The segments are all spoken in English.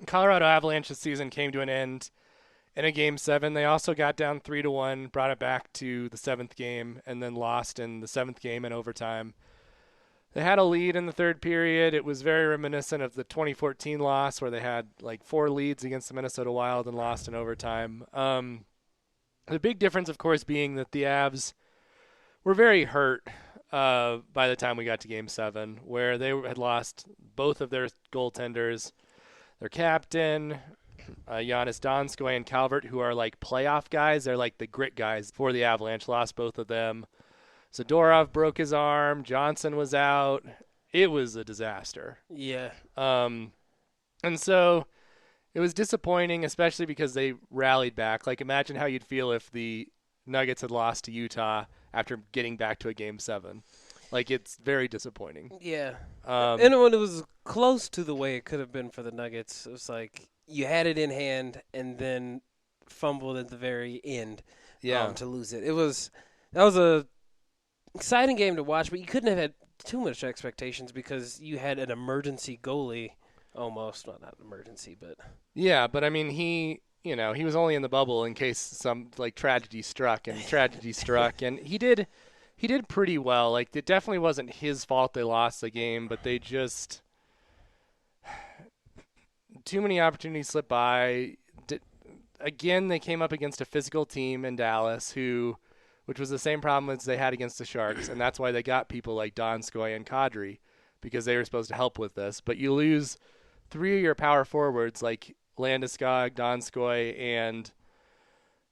Colorado Avalanche's season came to an end in a Game 7. They also got down 3-1, brought it back to the 7th game, and then lost in the 7th game in overtime. They had a lead in the third period. It was very reminiscent of the 2014 loss where they had like 4 leads against the Minnesota Wild and lost in overtime. The big difference, of course, being that the Avs were very hurt by the time we got to Game 7, where they had lost both of their goaltenders, their captain, Giannis Donskoy and Calvert, who are like playoff guys. They're like the grit guys for the Avalanche, lost both of them. Zadorov broke his arm. Johnson was out. It was a disaster. Yeah. And so it was disappointing, especially because they rallied back. Like, imagine how you'd feel if the Nuggets had lost to Utah after getting back to a Game 7. Like, it's very disappointing. Yeah. And when it was close to the way it could have been for the Nuggets, it was like you had it in hand and then fumbled at the very end to lose it. That was a exciting game to watch, but you couldn't have had too much expectations because you had an emergency goalie almost. Well, not emergency, but yeah, but I mean, he was only in the bubble in case some like tragedy struck, and he did pretty well. Like, it definitely wasn't his fault they lost the game, but they just too many opportunities slipped by. Again, they came up against a physical team in Dallas which was the same problem as they had against the Sharks, and that's why they got people like Donskoy and Kadri, because they were supposed to help with this. But you lose 3 of your power forwards like Landeskog, Donskoy, and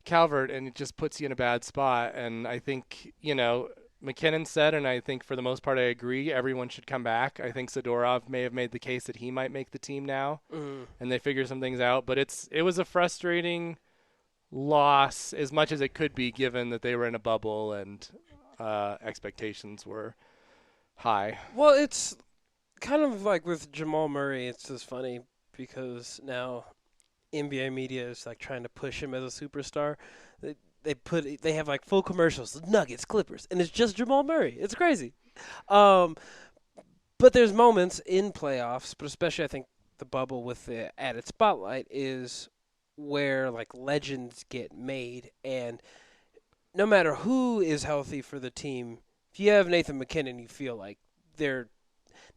Calvert, and it just puts you in a bad spot. And I think, McKinnon said, and I think for the most part I agree, everyone should come back. I think Zadorov may have made the case that he might make the team now, and they figure some things out. But it was a frustrating loss as much as it could be, given that they were in a bubble and expectations were high. Well, it's kind of like with Jamal Murray. It's just funny because now NBA media is like trying to push him as a superstar. They have like full commercials, Nuggets, Clippers, and it's just Jamal Murray. It's crazy. But there's moments in playoffs, but especially I think the bubble with the added spotlight is where like legends get made, and no matter who is healthy for the team, if you have Nathan McKinnon, you feel like they're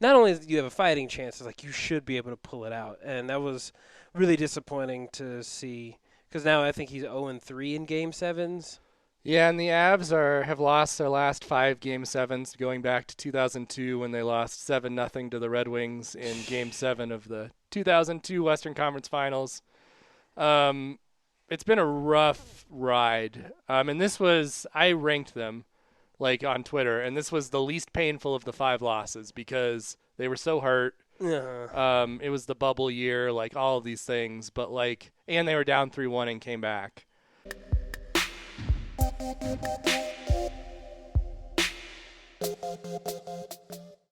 not only do you have a fighting chance, it's like you should be able to pull it out, and that was really disappointing to see because now I think he's 0-3 in Game 7s. Yeah, and the Avs have lost their last 5 Game 7s, going back to 2002 when they lost 7-0 to the Red Wings in Game 7 of the 2002 Western Conference Finals. It's been a rough ride. And I ranked them like on Twitter, and this was the least painful of the 5 losses because they were so hurt. It was the bubble year, like all of these things, but and they were down 3-1 and came back.